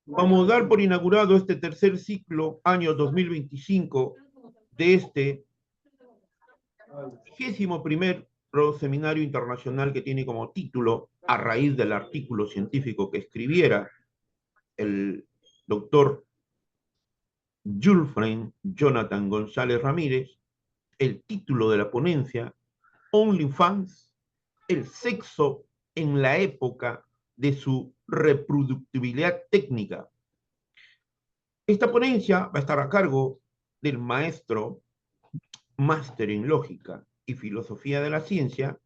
Vamos a dar por inaugurado este tercer ciclo, año 2025, de este 21º seminario internacional que tiene como título, a raíz del artículo científico que escribiera el doctor Julfren Jonathan González Ramírez, el título de la ponencia, OnlyFans, el sexo en la época de su reproductibilidad técnica. Esta ponencia va a estar a cargo del maestro máster en lógica y filosofía de la ciencia,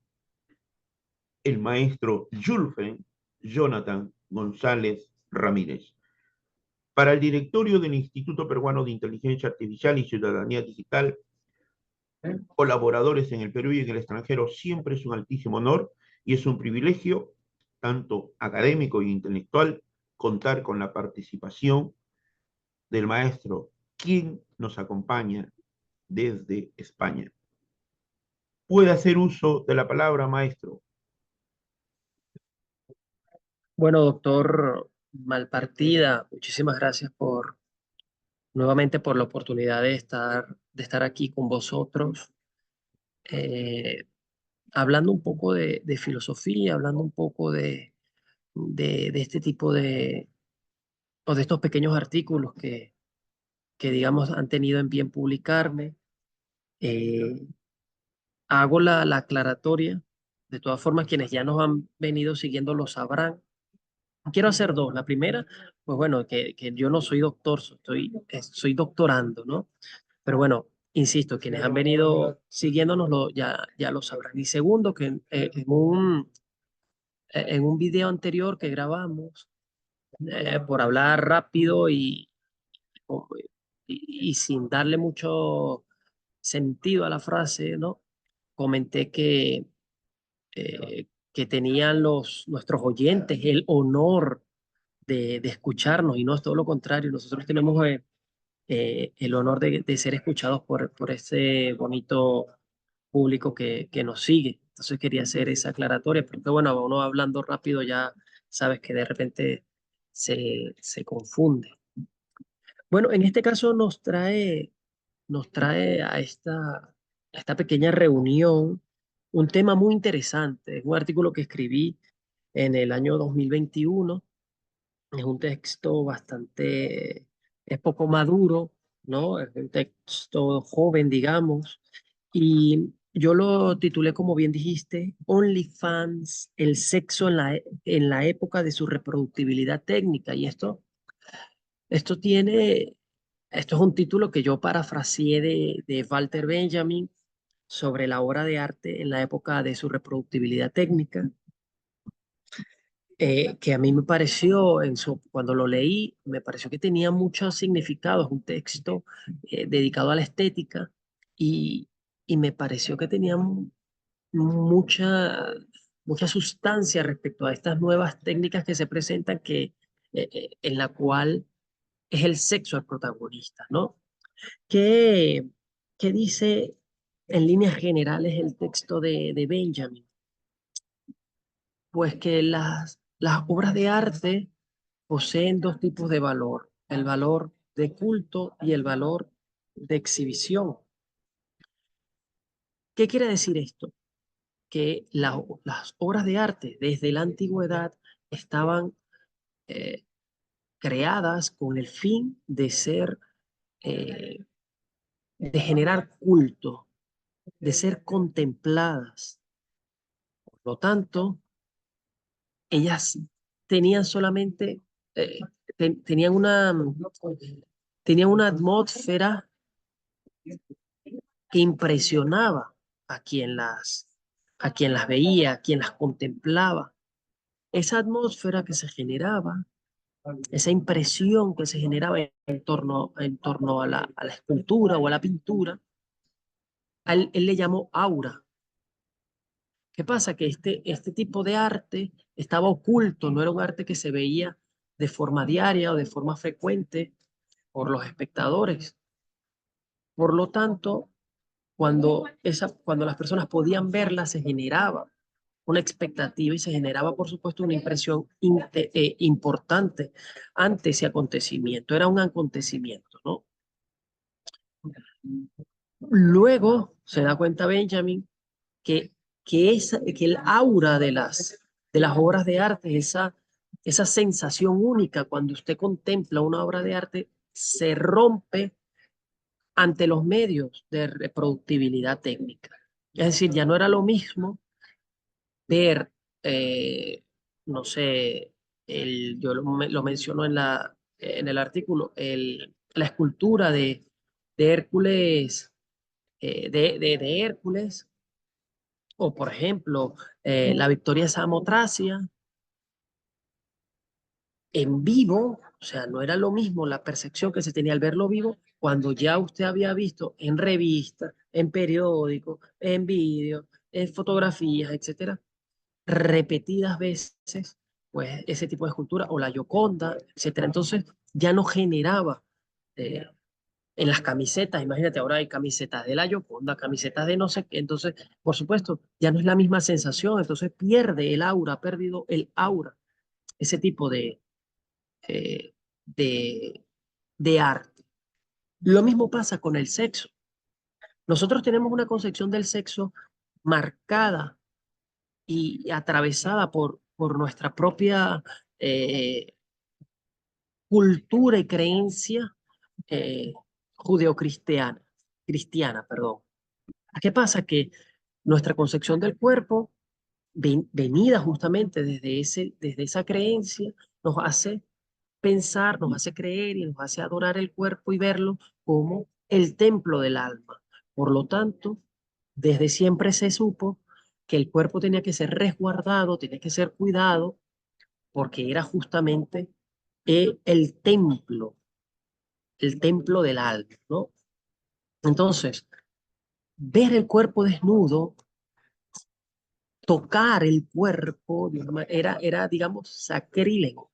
el maestro Julfen Jonathan González Ramírez. Para el directorio del Instituto Peruano de Inteligencia Artificial y Ciudadanía Digital, colaboradores en el Perú y en el extranjero, siempre es un altísimo honor y es un privilegio, tanto académico e intelectual, contar con la participación del maestro, quien nos acompaña desde España. Puede hacer uso de la palabra, maestro. Bueno, doctor Malpartida, muchísimas gracias nuevamente por la oportunidad de estar aquí con vosotros, eh, hablando un poco de filosofía, hablando un poco de este tipo o de estos pequeños artículos que digamos han tenido en bien publicarme. Eh, Hago la aclaratoria. De todas formas, quienes ya nos han venido siguiendo lo sabrán. Quiero hacer dos. La primera, pues bueno, que yo no soy doctor, soy doctorando, ¿no? Pero bueno, insisto, quienes han venido siguiéndonos ya lo sabrán. Y segundo, que en un video anterior que grabamos, por hablar rápido y sin darle mucho sentido a la frase, ¿no? Comenté que tenían nuestros oyentes el honor de escucharnos y no es todo lo contrario. Nosotros tenemos el honor de ser escuchados por ese bonito público que nos sigue. Entonces quería hacer esa aclaratoria, porque bueno, uno hablando rápido ya sabes que de repente se confunde. Bueno, en este caso nos trae a esta pequeña reunión un tema muy interesante. Es un artículo que escribí en el año 2021. Es un texto es poco maduro, ¿no? Es un texto joven, digamos. Y yo lo titulé, como bien dijiste, OnlyFans, el sexo en la época de su reproductibilidad técnica. Y esto tiene, esto es un título que yo parafraseé de Walter Benjamin sobre la obra de arte en la época de su reproductibilidad técnica, que a mí me pareció, cuando lo leí, me pareció que tenía muchos significados, un texto dedicado a la estética y, y me pareció que tenía mucha, mucha sustancia respecto a estas nuevas técnicas que se presentan, en la cual es el sexo el protagonista, ¿no? ¿Qué, qué dice en líneas generales el texto de Benjamin? Pues que las obras de arte poseen dos tipos de valor, el valor de culto y el valor de exhibición. ¿Qué quiere decir esto? Que las obras de arte desde la antigüedad estaban eh, creadas con el fin eh, de generar culto, de ser contempladas. Por lo tanto, ellas tenían solamente, eh, tenían una atmósfera que impresionaba a quien las veía, a quien las contemplaba. Esa atmósfera que se generaba, esa impresión que se generaba en torno a la escultura o a la pintura, él le llamó aura. ¿Qué pasa? Que este tipo de arte estaba oculto, no era un arte que se veía de forma diaria o de forma frecuente por los espectadores. Por lo tanto, cuando las personas podían verla, se generaba una expectativa y se generaba, por supuesto, una impresión importante ante ese acontecimiento. Era un acontecimiento, ¿no? Luego se da cuenta Benjamin que, que el aura de las obras de arte, esa sensación única cuando usted contempla una obra de arte, se rompe ante los medios de reproductibilidad técnica. Es decir, ya no era lo mismo ver, no sé, yo lo menciono en el artículo, la escultura de Hércules, de Hércules, o por ejemplo, la Victoria de Samotracia en vivo, o sea, no era lo mismo la percepción que se tenía al verlo vivo cuando ya usted había visto en revistas, en periódicos, en vídeos, en fotografías, etcétera, repetidas veces, pues ese tipo de escultura, o la Gioconda, etcétera. Entonces ya no generaba eh, en las camisetas, imagínate, ahora hay camisetas de la Gioconda, camisetas de no sé qué, entonces, por supuesto, ya no es la misma sensación, entonces pierde el aura, ha perdido el aura, ese tipo eh, de, de arte. Lo mismo pasa con el sexo. Nosotros tenemos una concepción del sexo marcada y atravesada por nuestra propia eh, cultura y creencia eh, judeocristiana, cristiana, perdón. ¿Qué pasa? Que nuestra concepción del cuerpo, venida justamente desde esa creencia, nos hace pensar, nos hace creer y nos hace adorar el cuerpo y verlo como el templo del alma. Por lo tanto, desde siempre se supo que el cuerpo tenía que ser resguardado, tenía que ser cuidado, porque era justamente el templo del alma, ¿no? Entonces, ver el cuerpo desnudo, tocar el cuerpo, era, digamos, sacrílego.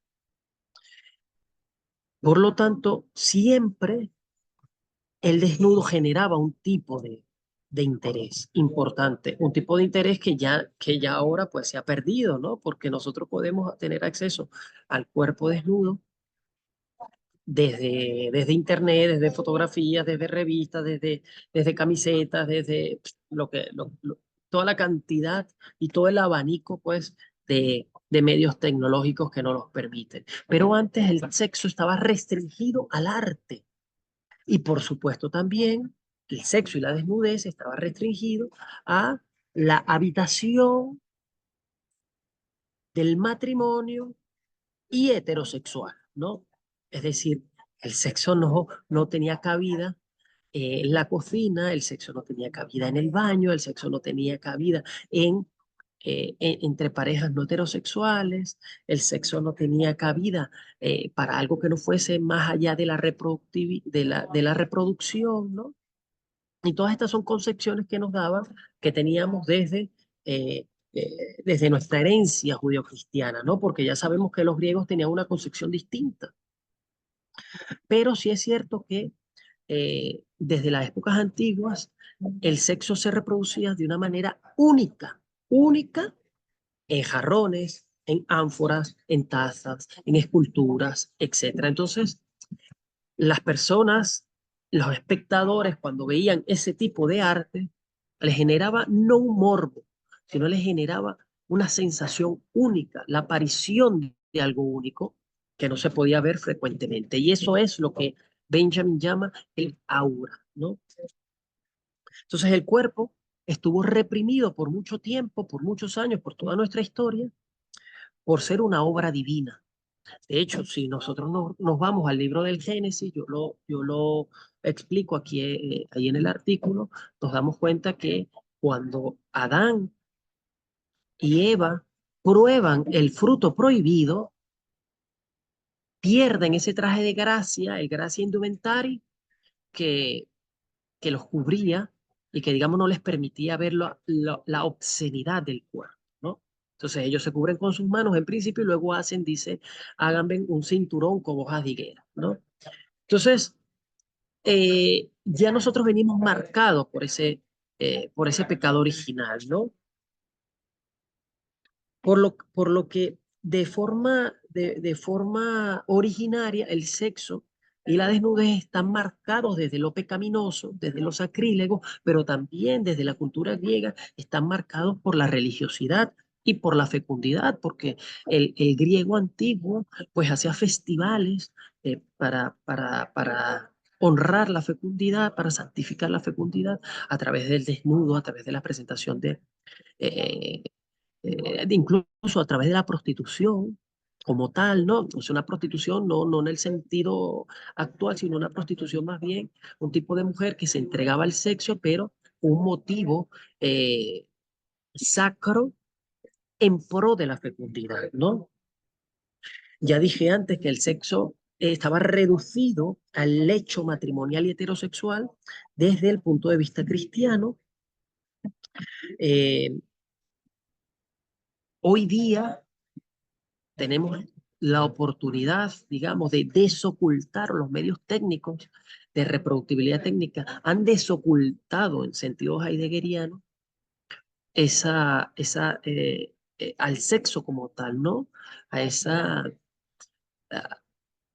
Por lo tanto, siempre el desnudo generaba un tipo de interés importante, un tipo de interés que ya ahora pues se ha perdido, ¿no? Porque nosotros podemos tener acceso al cuerpo desnudo desde internet, desde fotografías, desde revistas, desde camisetas, desde toda la cantidad y todo el abanico, pues, de medios tecnológicos que nos los permiten. Pero antes el sexo estaba restringido al arte y, por supuesto, también el sexo y la desnudez estaba restringido a la habitación del matrimonio y heterosexual, ¿no? Es decir, el sexo no tenía cabida en la cocina, el sexo no tenía cabida en el baño, el sexo no tenía cabida entre parejas no heterosexuales, el sexo no tenía cabida para algo que no fuese más allá de de la reproducción, ¿no? Y todas estas son concepciones que nos daban, que teníamos eh, desde nuestra herencia judeocristiana, ¿no? Porque ya sabemos que los griegos tenían una concepción distinta. Pero sí es cierto que desde las épocas antiguas el sexo se reproducía de una manera única, única en jarrones, en ánforas, en tazas, en esculturas, etcétera. Entonces, las personas, los espectadores, cuando veían ese tipo de arte, les generaba no un morbo, sino les generaba una sensación única, la aparición de algo único que no se podía ver frecuentemente. Y eso es lo que Benjamin llama el aura, ¿no? Entonces el cuerpo estuvo reprimido por mucho tiempo, por muchos años, por toda nuestra historia, por ser una obra divina. De hecho, si nosotros nos vamos al libro del Génesis, yo lo explico aquí, ahí en el artículo, nos damos cuenta que cuando Adán y Eva prueban el fruto prohibido, pierden ese traje de gracia, el gracia indumentaria que, que los cubría y que, digamos, no les permitía ver la obscenidad del cuerpo, ¿no? Entonces ellos se cubren con sus manos en principio y luego hacen, dice, háganme un cinturón con hojas de higuera, ¿no? Entonces, ya nosotros venimos marcados por ese pecado original, ¿no? por lo que de forma originaria el sexo y la desnudez están marcados desde lo pecaminoso, desde los sacrílegos, pero también desde la cultura griega están marcados por la religiosidad y por la fecundidad, porque el griego antiguo pues hacía festivales para honrar la fecundidad, para santificar la fecundidad a través del desnudo, a través de la presentación eh, incluso a través de la prostitución como tal, ¿no? O sea, una prostitución no en el sentido actual, sino una prostitución más bien, un tipo de mujer que se entregaba al sexo, pero un motivo eh, sacro en pro de la fecundidad, ¿no? Ya dije antes que el sexo estaba reducido al lecho matrimonial y heterosexual desde el punto de vista cristiano. Eh, Hoy día tenemos la oportunidad, digamos, de desocultar los medios técnicos de reproductibilidad técnica, han desocultado en sentido heideggeriano al sexo como tal, ¿no? A esa, a-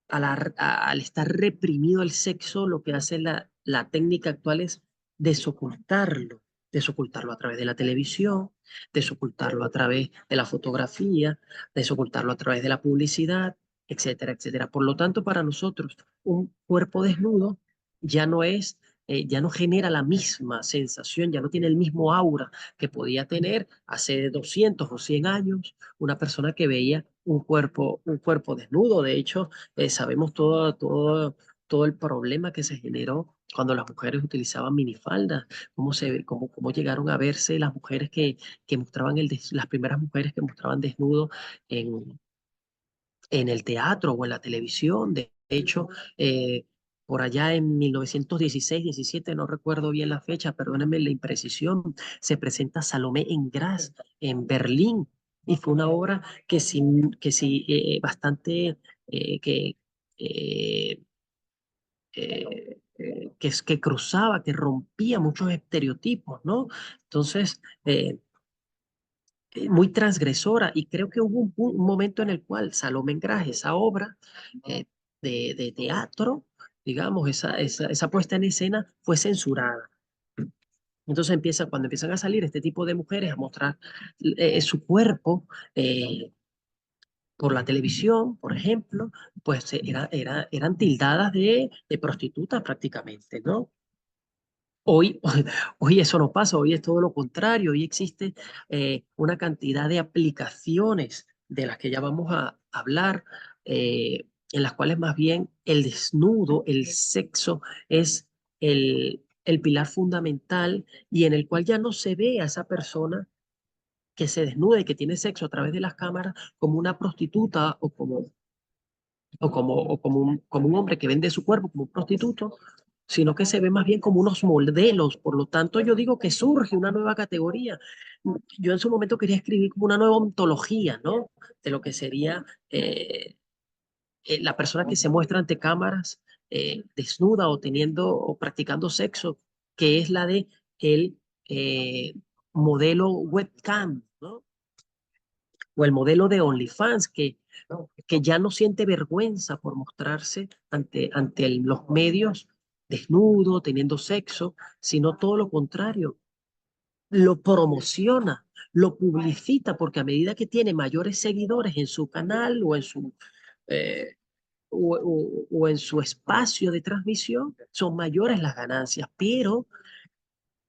al estar reprimido el sexo, lo que hace la técnica actual es desocultarlo, desocultarlo a través de la televisión, desocultarlo a través de la fotografía, desocultarlo a través de la publicidad, etcétera, etcétera. Por lo tanto, para nosotros, un cuerpo desnudo ya no es, ya no genera la misma sensación, ya no tiene el mismo aura que podía tener hace 200 o 100 años una persona que veía un cuerpo desnudo. De hecho, sabemos todo el problema que se generó cuando las mujeres utilizaban minifaldas, cómo llegaron a verse las mujeres que mostraban las primeras mujeres que mostraban desnudo en, en el teatro o en la televisión. De hecho, por allá en 1916, 17, no recuerdo bien la fecha, perdónenme la imprecisión, se presenta Salomé en Graz, en Berlín, y fue una obra bastante, que, eh, que cruzaba, que rompía muchos estereotipos, ¿no? Entonces, muy transgresora, y creo que hubo un momento en el cual Salomé Engraje, esa obra eh, de teatro, digamos, esa puesta en escena fue censurada. Entonces cuando empiezan a salir este tipo de mujeres a mostrar su cuerpo por la televisión, por ejemplo, pues eran tildadas de prostitutas prácticamente, ¿no? Hoy, hoy eso no pasa, hoy es todo lo contrario, hoy existe una cantidad de aplicaciones de las que ya vamos a hablar, en las cuales más bien el desnudo, el sexo es el pilar fundamental y en el cual ya no se ve a esa persona que se desnuda y que tiene sexo a través de las cámaras como una prostituta como un hombre que vende su cuerpo como un prostituto, sino que se ve más bien como unos modelos. Por lo tanto, yo digo que surge una nueva categoría. Yo en su momento quería escribir como una nueva ontología, ¿no? De lo que sería la persona que se muestra ante cámaras desnuda o teniendo o practicando sexo, que es la de el eh, modelo webcam, ¿no? O el modelo de OnlyFans, que ya no siente vergüenza por mostrarse ante los medios desnudo, teniendo sexo, sino todo lo contrario, lo promociona, lo publicita, porque a medida que tiene mayores seguidores en su canal eh, o en su espacio de transmisión, son mayores las ganancias, pero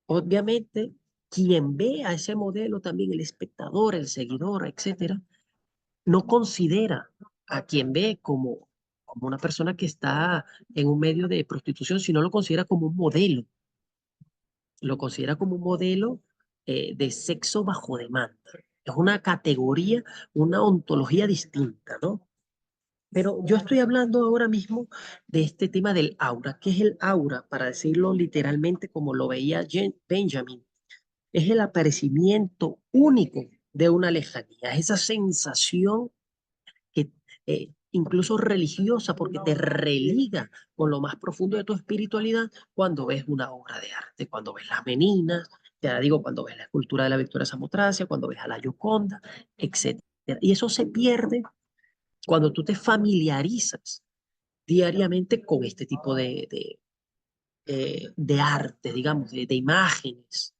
obviamente quien ve a ese modelo también, el espectador, el seguidor, etcétera, no considera a quien ve como una persona que está en un medio de prostitución, sino lo considera como un modelo, lo considera como un modelo de sexo bajo demanda. Es una categoría, una ontología distinta, ¿no? Pero yo estoy hablando ahora mismo de este tema del aura. ¿Qué es el aura? Para decirlo literalmente como lo veía Benjamin, es el aparecimiento único de una lejanía, esa sensación que incluso religiosa, porque te religa con lo más profundo de tu espiritualidad cuando ves una obra de arte, cuando ves las meninas, Ya digo, cuando ves la escultura de la Victoria Samotracia, cuando ves a la Gioconda, etcétera. Y eso se pierde cuando tú te familiarizas diariamente con este tipo de arte, digamos, de imágenes.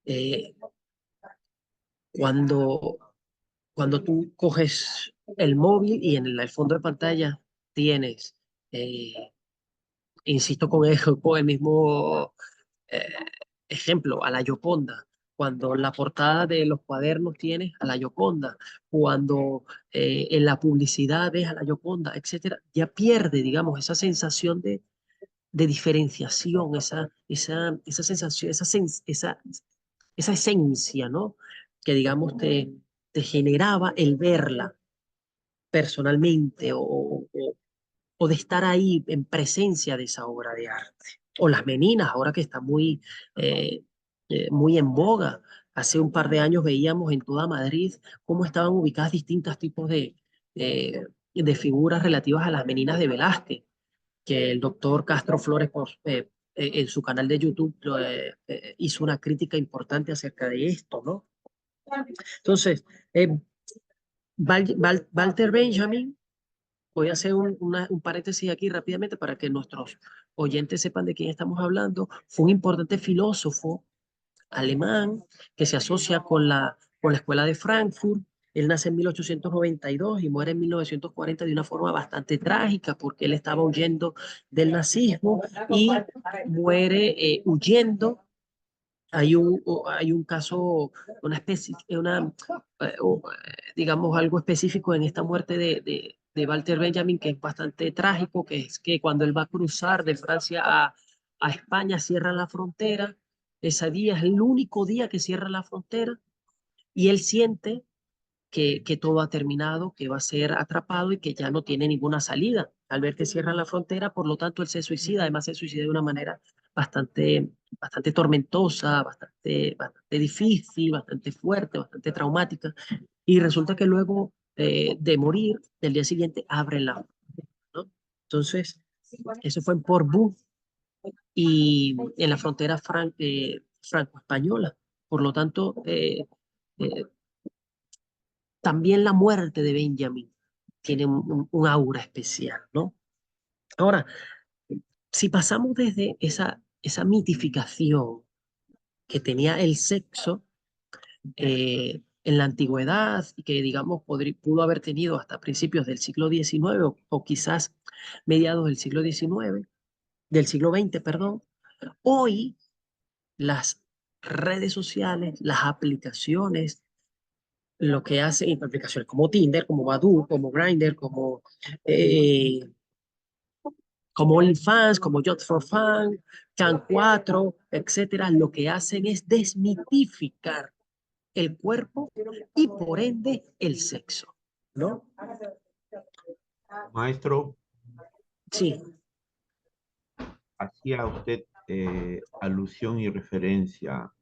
Eh, cuando, cuando tú coges el móvil y en el fondo de pantalla tienes, eh, insisto con el mismo eh, ejemplo, a la Gioconda, cuando la portada de los cuadernos tienes a la Gioconda, cuando en la publicidad ves a la Gioconda, etcétera, ya pierde, digamos, esa sensación de diferenciación, esa sensación, esa esencia, ¿no? Que, digamos, te generaba el verla personalmente o de estar ahí en presencia de esa obra de arte. O las meninas, ahora que está eh, muy en boga. Hace un par de años veíamos en toda Madrid cómo estaban ubicadas distintos tipos de figuras relativas a las meninas de Velázquez, que el doctor Castro Flores en su canal de YouTube hizo una crítica importante acerca de esto, ¿no? Entonces, eh, Walter Benjamin, voy a hacer un paréntesis aquí rápidamente para que nuestros oyentes sepan de quién estamos hablando. Fue un importante filósofo alemán que se asocia con la Escuela de Frankfurt. Él nace en 1892 y muere en 1940 de una forma bastante trágica porque él estaba huyendo del nazismo y muere huyendo. Hay un caso, una especie, digamos, algo específico en esta muerte de Walter Benjamin que es bastante trágico, que es que cuando él va a cruzar de Francia a España, cierran la frontera. Ese día es el único día que cierra la frontera y él siente que todo ha terminado, que va a ser atrapado y que ya no tiene ninguna salida. Al ver que cierran la frontera, por lo tanto, él se suicida. Además, se suicida de una manera bastante tormentosa, bastante difícil, bastante fuerte, bastante traumática. Y resulta que luego de morir, el día siguiente, abren la frontera, ¿no? Entonces, eso fue en Portbou y en la frontera franco-española. Por lo tanto, eh, también la muerte de Benjamin tiene un aura especial, ¿no? Ahora, si pasamos desde esa mitificación que tenía el sexo en la antigüedad y que, digamos, pudo haber tenido hasta principios del siglo XIX o quizás mediados del siglo XIX, del siglo XX, perdón, hoy las redes sociales, las aplicaciones, lo que hacen aplicaciones como Tinder, como Badoo, como Grindr, eh, como OnlyFans, como Just for Fun, Can 4, etcétera, lo que hacen es desmitificar el cuerpo y por ende el sexo, ¿no? Maestro, Sí, hacía usted alusión y referencia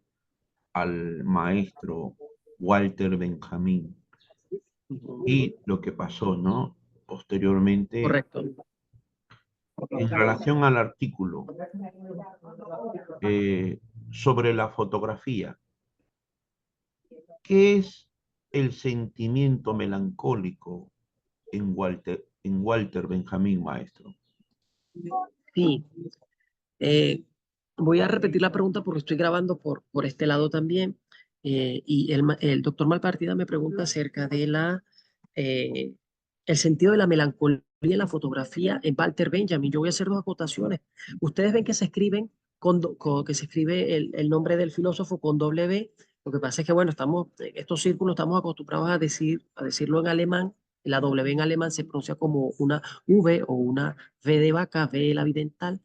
al maestro Walter Benjamin y lo que pasó, ¿no? Posteriormente, correcto. en relación al artículo eh, sobre la fotografía, ¿qué es el sentimiento melancólico en Walter Benjamin, maestro? Sí, eh, voy a repetir la pregunta porque estoy grabando por este lado también. Y el doctor Malpartida me pregunta acerca de eh, el sentido de la melancolía en la fotografía en Walter Benjamin. Yo voy a hacer dos acotaciones. Ustedes ven que se escriben que se escribe el nombre del filósofo con doble B. Lo que pasa es que, bueno, estamos en estos círculos estamos acostumbrados a decirlo en alemán. La W en alemán se pronuncia como una V o una V de vaca, V de la dental.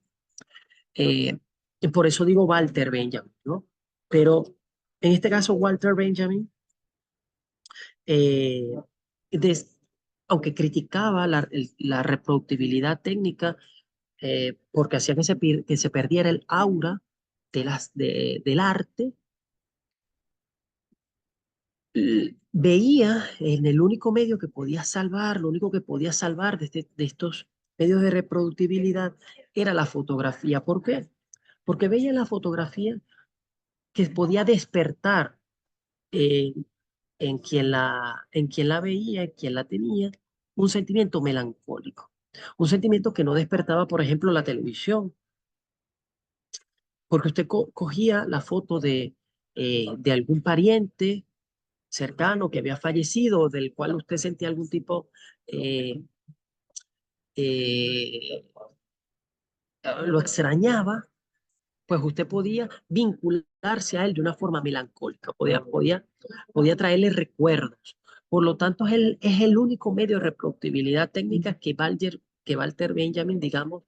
Eh, y por eso digo Walter Benjamin, ¿no? Pero en este caso, Walter Benjamin, eh, des- aunque criticaba la reproductibilidad técnica, porque hacía que se perdiera el aura del arte, veía en el único medio que podía salvar, lo único que podía salvar de estos medios de reproductibilidad era la fotografía. ¿Por qué? Porque veía en la fotografía que podía despertar en, en quien la veía, en quien la tenía, un sentimiento melancólico. Un sentimiento que no despertaba, por ejemplo, la televisión, porque usted cogía la foto de algún pariente cercano que había fallecido, del cual usted sentía algún tipo, eh, eh, lo extrañaba, pues usted podía vincularse a él de una forma melancólica, podía traerle recuerdos. Por lo tanto, es el único medio de reproductibilidad técnica que Walter Benjamin, digamos,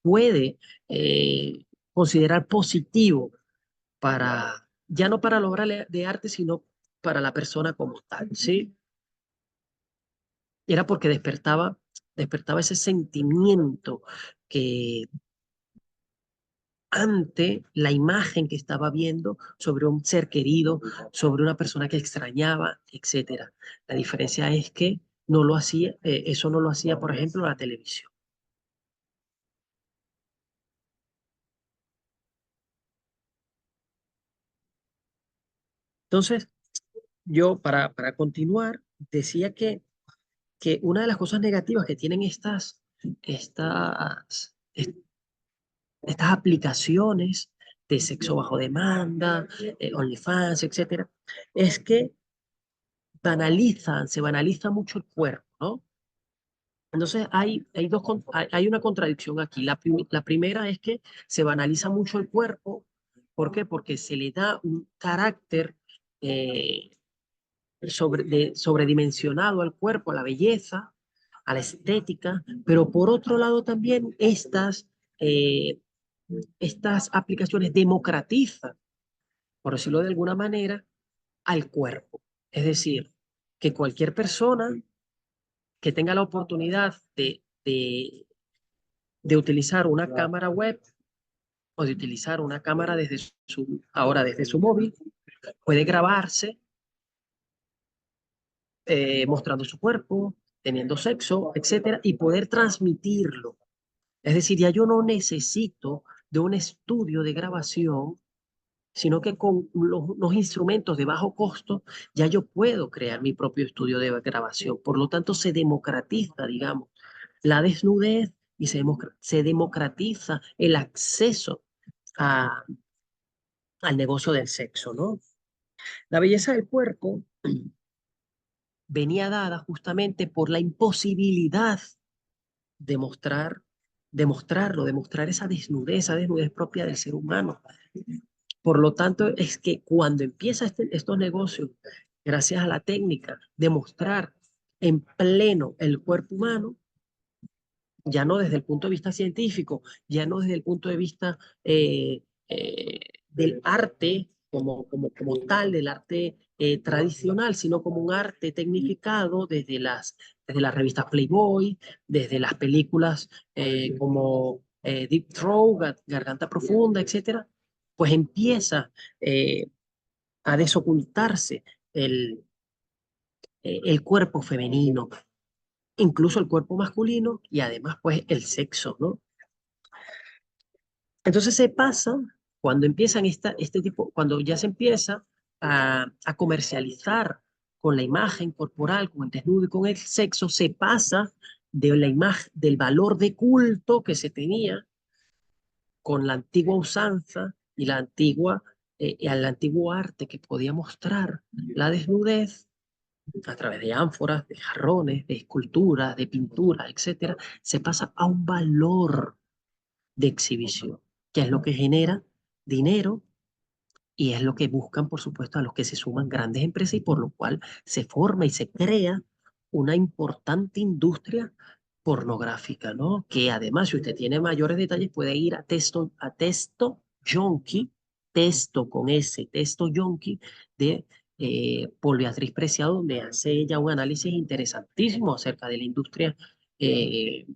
puede considerar positivo para, ya no para la obra de arte, sino para la persona como tal, ¿sí? Era porque despertaba ese sentimiento que ante la imagen que estaba viendo sobre un ser querido, sobre una persona que extrañaba, etcétera. La diferencia es que no lo hacía, eso no lo hacía, por ejemplo, la televisión. Entonces, yo para continuar, decía que una de las cosas negativas que tienen estas aplicaciones de sexo bajo demanda, OnlyFans, etcétera, es que se banaliza mucho el cuerpo, ¿no? Entonces hay una contradicción aquí. La primera es que se banaliza mucho el cuerpo. ¿Por qué? Porque se le da un carácter eh, sobredimensionado al cuerpo, a la belleza, a la estética, pero por otro lado también eh, estas aplicaciones democratizan, por decirlo de alguna manera, al cuerpo. Es decir, que cualquier persona que tenga la oportunidad de utilizar una cámara web o de utilizar una cámara ahora desde su móvil, puede grabarse mostrando su cuerpo, teniendo sexo, etcétera, y poder transmitirlo. Es decir, ya yo no necesito de un estudio de grabación, sino que con los instrumentos de bajo costo ya yo puedo crear mi propio estudio de grabación. Por lo tanto, se democratiza, digamos, la desnudez y se democratiza el acceso a, al negocio del sexo, ¿no? La belleza del cuerpo venía dada justamente por la imposibilidad de de mostrar esa desnudez propia del ser humano. Por lo tanto, es que cuando empieza estos negocios, gracias a la técnica de mostrar en pleno el cuerpo humano, ya no desde el punto de vista científico, ya no desde el punto de vista del arte como tal, del arte tradicional, sino como un arte tecnificado desde las revistas Playboy, desde las películas como Deep Throat, Garganta Profunda, etcétera, pues empieza eh, a desocultarse el, el cuerpo femenino, incluso el cuerpo masculino y además pues el sexo, ¿no? Entonces se pasa, cuando empiezan este tipo, cuando ya se empieza a comercializar con la imagen corporal, con el desnudo y con el sexo, se pasa de la imagen, del valor de culto que se tenía con la antigua usanza y al antiguo arte que podía mostrar la desnudez a través de ánforas, de jarrones, de esculturas, de pinturas, etcétera, se pasa a un valor de exhibición, que es lo que genera dinero y es lo que buscan, por supuesto, a los que se suman grandes empresas y por lo cual se forma y se crea una importante industria pornográfica, ¿no? Que además, si usted tiene mayores detalles, puede ir a Testo Yonki, Testo con S, Testo Yonki, de Paul Beatriz Preciado, donde hace ella un análisis interesantísimo acerca de la industria eh,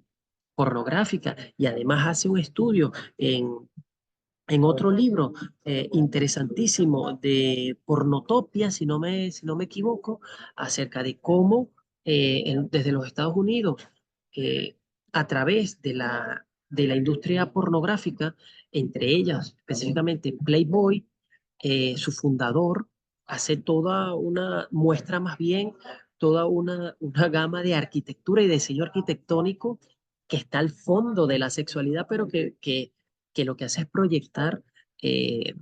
pornográfica y además hace un estudio en otro libro interesantísimo de Pornotopia, si no me equivoco, acerca de cómo desde los Estados Unidos, a través de la industria pornográfica, entre ellas específicamente Playboy, su fundador, hace toda una muestra más bien, toda una gama de arquitectura y diseño arquitectónico que está al fondo de la sexualidad, pero que lo que hace es proyectar, eh,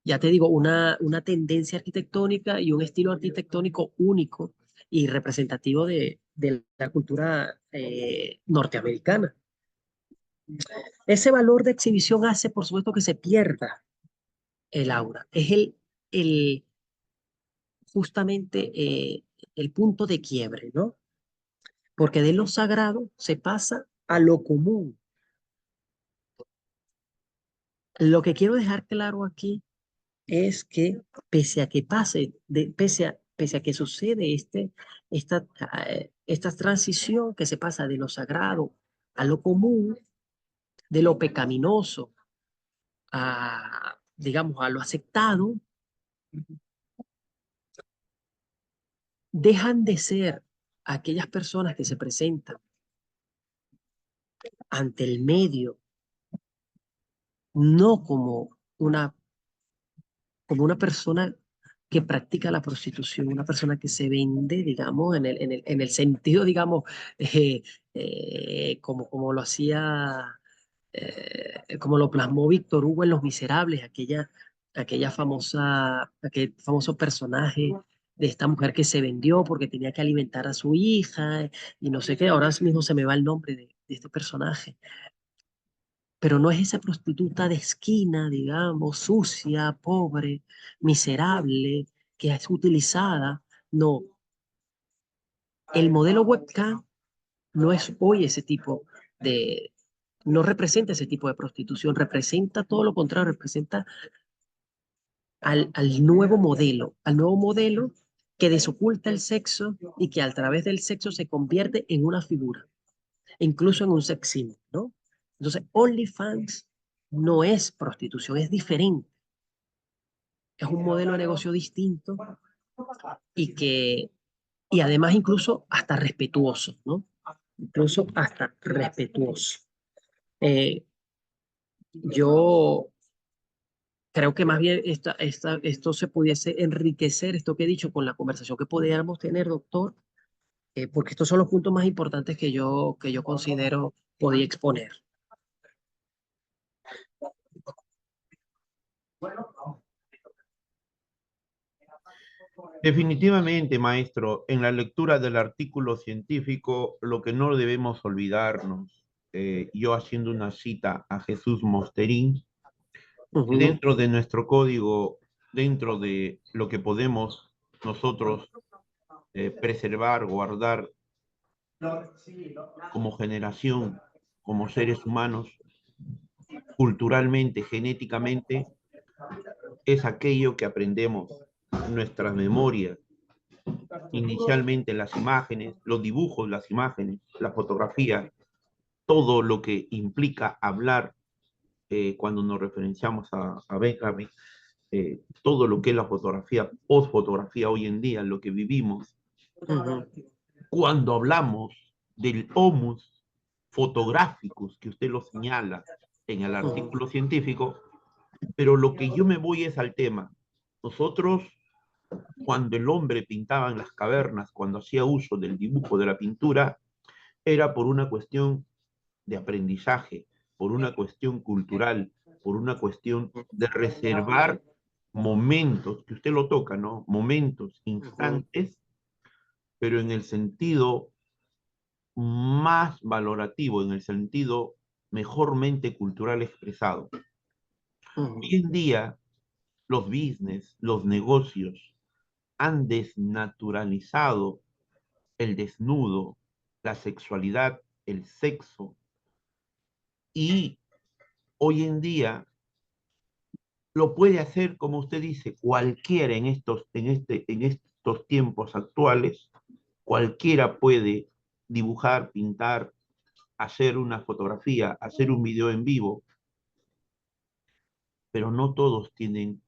ya te digo, una tendencia arquitectónica y un estilo arquitectónico único y representativo de la cultura norteamericana. Ese valor de exhibición hace, por supuesto, que se pierda el aura. Es el justamente el punto de quiebre, ¿no? Porque de lo sagrado se pasa a lo común. Lo que quiero dejar claro aquí es que pese a que pese a que sucede esta transición que se pasa de lo sagrado a lo común, de lo pecaminoso a, digamos, a lo aceptado, dejan de ser aquellas personas que se presentan ante el medio no como una persona que practica la prostitución, una persona que se vende, digamos, en el sentido, digamos, eh, como lo hacía, como lo plasmó Víctor Hugo en Los Miserables, aquel famoso personaje de esta mujer que se vendió porque tenía que alimentar a su hija y no sé qué, ahora mismo se me va el nombre de este personaje, pero no es esa prostituta de esquina, digamos, sucia, pobre, miserable, que es utilizada. No, el modelo webcam no es hoy ese tipo de, no representa ese tipo de prostitución, representa todo lo contrario, representa al nuevo modelo que desoculta el sexo y que a través del sexo se convierte en una figura, incluso en un sex symbol, ¿no? Entonces, OnlyFans no es prostitución, es diferente. Es un modelo de negocio distinto y que, y además incluso hasta respetuoso, ¿no? Incluso hasta respetuoso. Eh, yo creo que más bien esto se pudiese enriquecer, esto que he dicho, con la conversación que pudiéramos tener, doctor, porque estos son los puntos más importantes que yo considero podía exponer. Definitivamente, maestro, en la lectura del artículo científico, lo que no debemos olvidarnos, yo haciendo una cita a Jesús Mosterín, Ujú, dentro de nuestro código, dentro de lo que podemos nosotros preservar, guardar como generación, como seres humanos, culturalmente, genéticamente, es aquello que aprendemos, nuestras memorias, inicialmente las imágenes, los dibujos, las imágenes, la fotografía, todo lo que implica hablar cuando nos referenciamos a Benjamin, todo lo que es la fotografía, post-fotografía hoy en día, lo que vivimos, ujú, cuando hablamos del homus fotográficos, que usted lo señala en el ujú, artículo científico, pero lo que yo me voy es al tema. Nosotros, cuando el hombre pintaba en las cavernas, cuando hacía uso del dibujo, de la pintura, era por una cuestión de aprendizaje, por una cuestión cultural, por una cuestión de reservar momentos, que usted lo toca, ¿no? Momentos, ujú, instantes, pero en el sentido más valorativo, en el sentido mejormente cultural expresado. ujú, Hoy en día, los business, los negocios han desnaturalizado el desnudo, la sexualidad, el sexo, y hoy en día lo puede hacer, como usted dice, cualquiera en estos tiempos actuales, cualquiera puede dibujar, pintar, hacer una fotografía, hacer un video en vivo, pero no todos tienen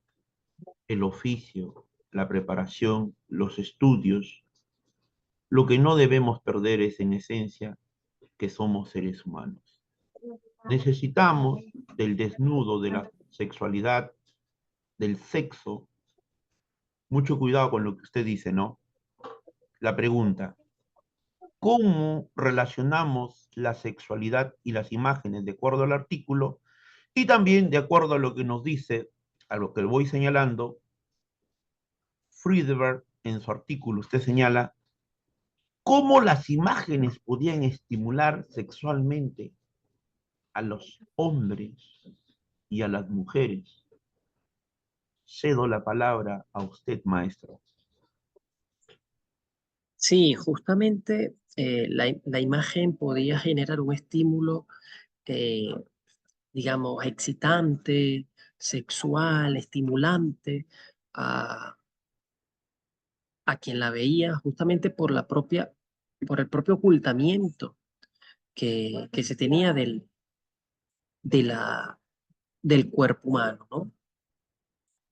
el oficio, la preparación, los estudios. Lo que no debemos perder es, en esencia, que somos seres humanos. Necesitamos del desnudo, de la sexualidad, del sexo, mucho cuidado con lo que usted dice, ¿no? La pregunta, ¿cómo relacionamos la sexualidad y las imágenes de acuerdo al artículo? Y también de acuerdo a lo que nos dice, a lo que voy señalando, Friedberg en su artículo, usted señala cómo las imágenes podían estimular sexualmente a los hombres y a las mujeres. Cedo la palabra a usted, maestro. Sí, justamente la imagen podía generar un estímulo, eh, digamos, excitante, sexual, estimulante a, a quien la veía, justamente por por el propio ocultamiento que se tenía de del cuerpo humano, ¿no?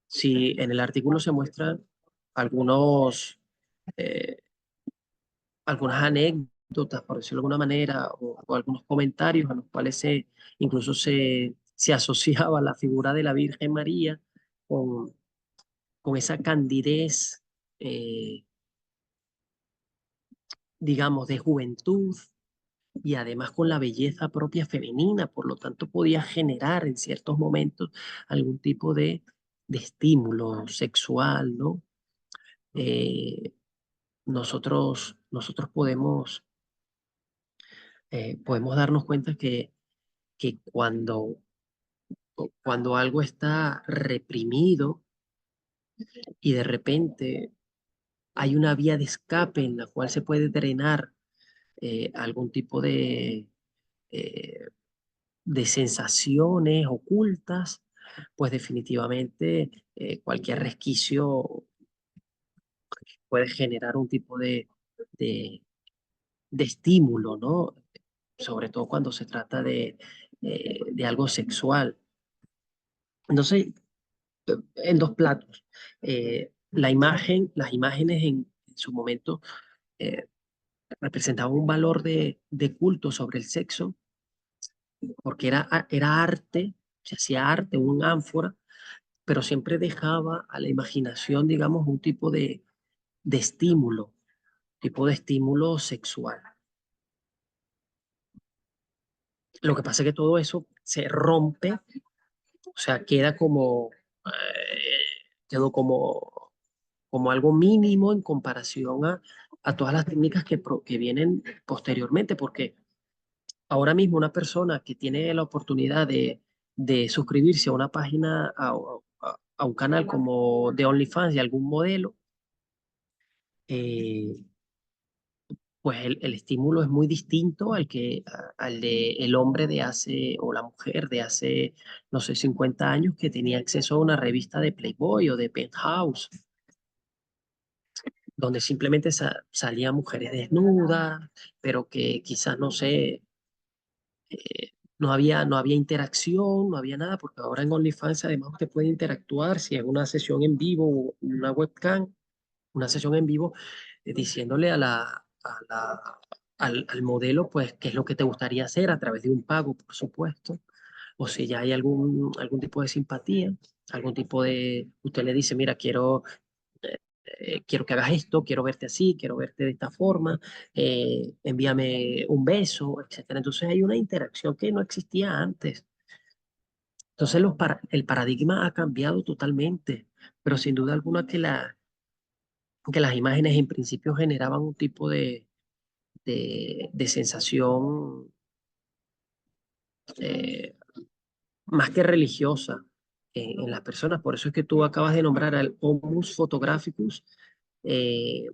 Si en el artículo se muestran algunos, eh, algunas anécdotas, por decirlo de alguna manera, o algunos comentarios a los cuales incluso se asociaba la figura de la Virgen María con, con esa candidez, eh, digamos, de juventud y además con la belleza propia femenina, por lo tanto podía generar en ciertos momentos algún tipo de estímulo sexual, ¿no? Eh, nosotros podemos darnos cuenta que cuando algo está reprimido y de repente hay una vía de escape en la cual se puede drenar algún tipo eh, de sensaciones ocultas, pues definitivamente cualquier resquicio puede generar un tipo de, de estímulo, ¿no? Sobre todo cuando se trata de algo sexual. Entonces, en dos platos. Las imágenes en su momento eh, representaban un valor de culto sobre el sexo, porque era arte, se hacía arte, un ánfora, pero siempre dejaba a la imaginación, digamos, un tipo de estímulo sexual. Lo que pasa es que todo eso se rompe, o sea, quedó como algo mínimo en comparación a todas las técnicas que vienen posteriormente, porque ahora mismo una persona que tiene la oportunidad de suscribirse a una página, a un canal como de OnlyFans y algún modelo, eh, pues el estímulo es muy distinto al de el hombre de hace, o la mujer de hace, no sé, 50 años que tenía acceso a una revista de Playboy o de Penthouse, donde simplemente salían mujeres desnudas, pero que quizás, no sé, no había interacción, no había nada, porque ahora en OnlyFans además usted puede interactuar si es una sesión en vivo o una webcam, una sesión en vivo, diciéndole al modelo, pues, qué es lo que te gustaría hacer a través de un pago, por supuesto, o si ya hay algún tipo de simpatía, usted le dice, mira, quiero que hagas esto, quiero verte así, quiero verte de esta forma, envíame un beso, etcétera. Entonces hay una interacción que no existía antes. Entonces el paradigma ha cambiado totalmente, pero sin duda alguna que las imágenes en principio generaban un tipo de sensación eh, más que religiosa en las personas. Por eso es que tú acabas de nombrar al homus photographicus, eh,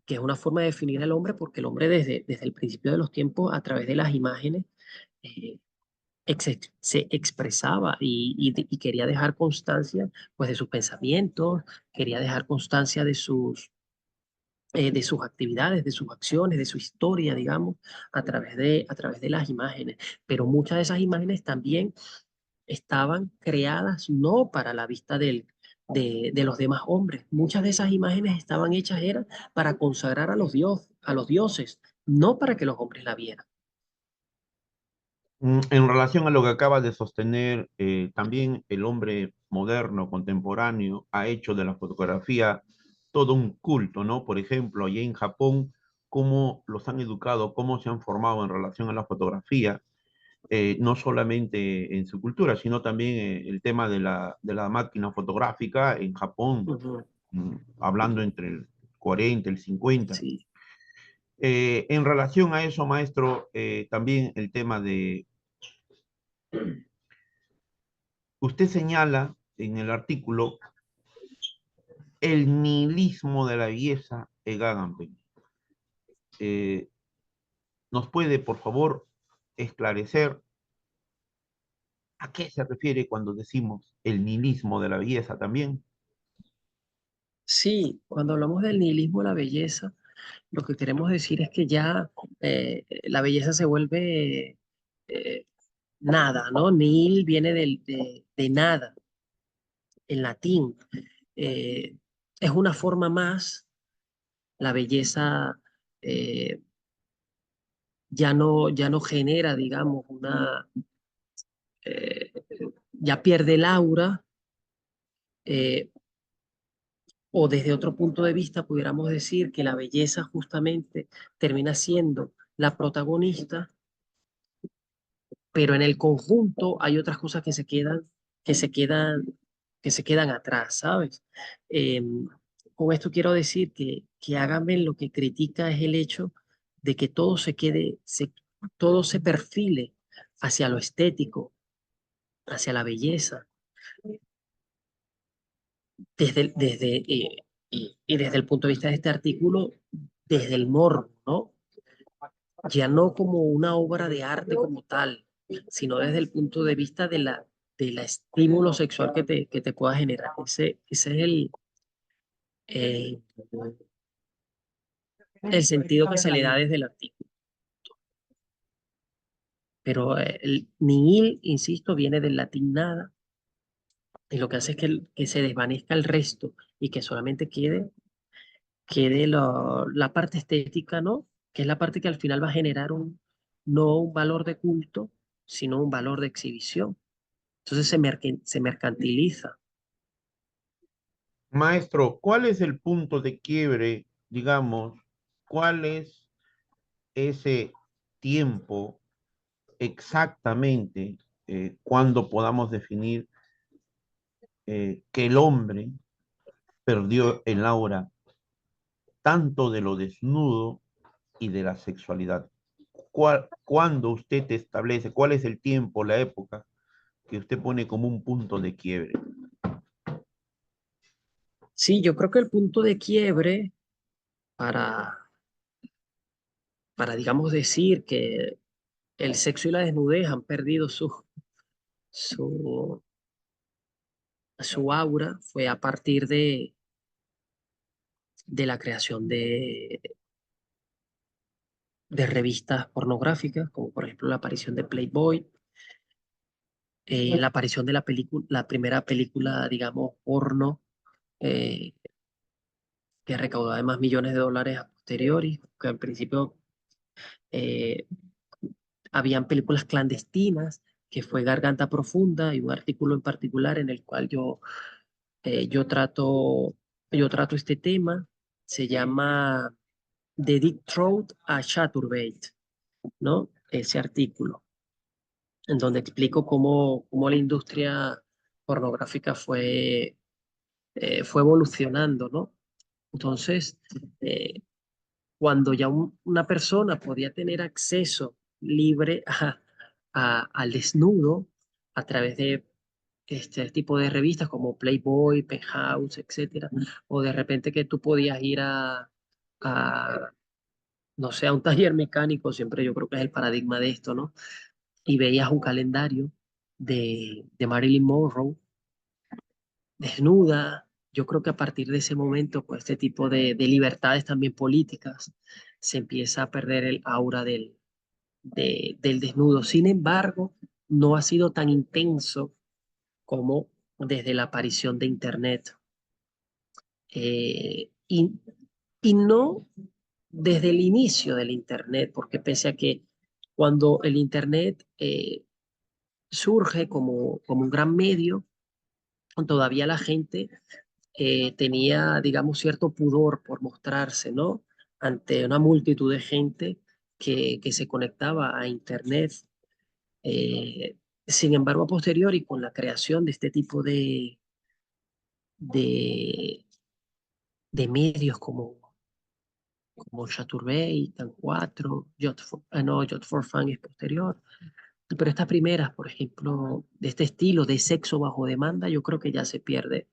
que es una forma de definir al hombre, porque el hombre desde el principio de los tiempos, a través de las imágenes, eh, se expresaba y quería dejar constancia pues, de sus pensamientos, quería dejar constancia de sus actividades, de sus acciones, de su historia, digamos, a través de las imágenes. Pero muchas de esas imágenes también estaban creadas no para la vista de los demás hombres. Muchas de esas imágenes estaban hechas era para consagrar a los dioses, no para que los hombres la vieran. En relación a lo que acaba de sostener, también el hombre moderno, contemporáneo, ha hecho de la fotografía todo un culto, ¿no? Por ejemplo, allá en Japón, cómo los han educado, cómo se han formado en relación a la fotografía, no solamente en su cultura, sino también el tema de la máquina fotográfica en Japón, Ujú. hablando entre el 40 y el 50. Sí, En relación a eso, maestro, también el tema de, usted señala en el artículo el nihilismo de la belleza en Agamben. Eh, ¿Nos puede, por favor, esclarecer a qué se refiere cuando decimos el nihilismo de la belleza también? sí, cuando hablamos del nihilismo de la belleza, lo que queremos decir es que ya la belleza se vuelve eh, nada, ¿no? Nihil viene de nada, en latín. Eh, es una forma más, la belleza eh, ya no genera, digamos, eh, ya pierde el aura, eh, o desde otro punto de vista pudiéramos decir que la belleza justamente termina siendo la protagonista, pero en el conjunto hay otras cosas que se quedan, que se quedan atrás, ¿sabes? Eh, con esto quiero decir que Agamben lo que critica es el hecho de que todo se quede, todo se perfile hacia lo estético, hacia la belleza, y desde el punto de vista de este artículo, desde el morbo, ¿no? Ya no como una obra de arte como tal, sino desde el punto de vista de la estímulo sexual que te pueda generar. Ese es eh, el sentido que se le da desde el artículo. Pero el nihil, insisto, viene del latín nada, y lo que hace es que se desvanezca el resto y que solamente quede la parte estética, ¿no? Que es la parte que al final va a generar no un valor de culto, sino un valor de exhibición. Entonces se mercantiliza. Maestro, ¿cuál es el punto de quiebre, digamos, cuál es ese tiempo exactamente cuando podamos definir que el hombre perdió el aura tanto de lo desnudo y de la sexualidad? ¿Cuándo usted establece, cuál es el tiempo, la época que usted pone como un punto de quiebre? Sí, yo creo que el punto de quiebre para, digamos, decir que el sexo y la desnudez han perdido su, su aura fue a partir de la creación de revistas pornográficas, como por ejemplo la aparición de Playboy, la aparición de la película, la primera película, digamos, porno, eh, que recaudó además millones de dólares a posteriori, que al principio eh, habían películas clandestinas, que fue Garganta Profunda, y un artículo en particular en el cual eh, yo trato, yo trato este tema. Se llama De Deep Throat a Chaturbate, ¿no? Ese artículo, en donde explico cómo la industria pornográfica fue evolucionando, ¿no? Entonces, eh, cuando ya una persona podía tener acceso libre al desnudo a través de este tipo de revistas como Playboy, Penthouse, etcétera, o de repente que tú podías ir a, no sé, a un taller mecánico, siempre yo creo que es el paradigma de esto, ¿no? Y veías un calendario de Marilyn Monroe desnuda. Yo creo que a partir de ese momento, pues este tipo de libertades también políticas se empieza a perder el aura del desnudo. Sin embargo, no ha sido tan intenso como desde la aparición de Internet. Eh, y no desde el inicio del Internet, porque pese a que cuando el Internet surge como un gran medio, todavía la gente tenía, digamos, cierto pudor por mostrarse, ¿no? Ante una multitud de gente que se conectaba a Internet. Eh, Sin embargo, a posteriori, con la creación de este tipo de, de medios como Chaturbey, Tan 4, no, Jot for Fun es posterior, pero estas primeras, por ejemplo, de este estilo de sexo bajo demanda, yo creo que ya se pierde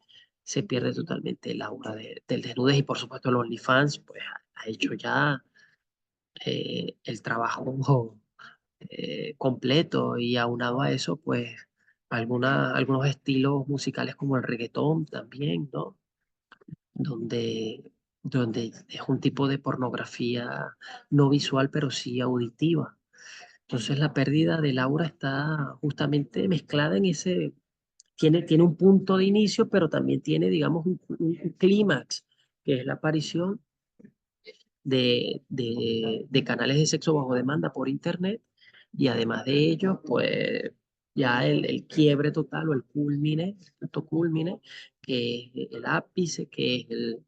totalmente el aura del desnudez y por supuesto el OnlyFans, pues ha hecho ya el trabajo completo y aunado a eso, pues algunos estilos musicales como el reggaetón también, ¿no? Donde es un tipo de pornografía no visual, pero sí auditiva. Entonces la pérdida del aura está justamente mezclada en ese, tiene un punto de inicio, pero también tiene, digamos, un clímax, que es la aparición de canales de sexo bajo demanda por Internet y además de ello, pues ya el quiebre total o el culmine, el punto culmine, que es el ápice, que es el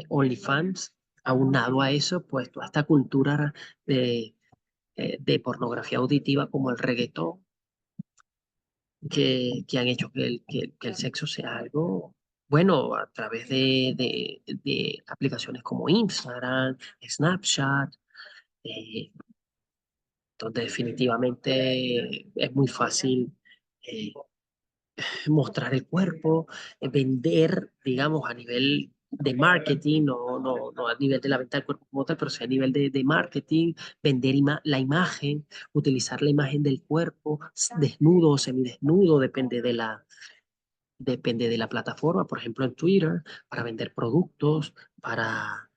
OnlyFans, aunado a eso, pues toda esta cultura de pornografía auditiva como el reggaetón, que han hecho que el sexo sea algo, bueno, a través de aplicaciones como Instagram, Snapchat, eh, donde definitivamente es muy fácil eh, mostrar el cuerpo, vender, digamos, a nivel de marketing, no a nivel de la venta del cuerpo como tal, pero sí a nivel de marketing, vender la imagen, utilizar la imagen del cuerpo, desnudo o semidesnudo, depende de la plataforma, por ejemplo en Twitter, para vender productos, para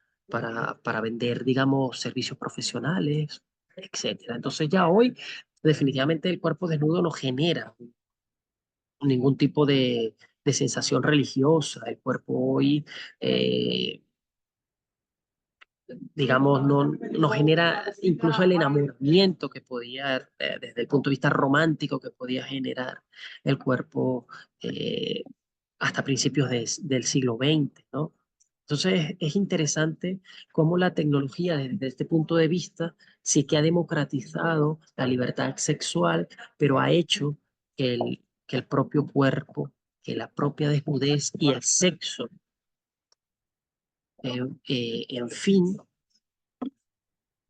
vender, digamos, servicios profesionales, etcétera. Entonces ya hoy definitivamente el cuerpo desnudo no genera ningún tipo de sensación religiosa. El cuerpo hoy, eh, digamos, no genera incluso el enamoramiento que podía, desde el punto de vista romántico, que podía generar el cuerpo hasta principios del siglo XX, ¿no? Entonces es interesante cómo la tecnología desde este punto de vista sí que ha democratizado la libertad sexual, pero ha hecho que el propio cuerpo, que la propia desnudez y el sexo, en fin,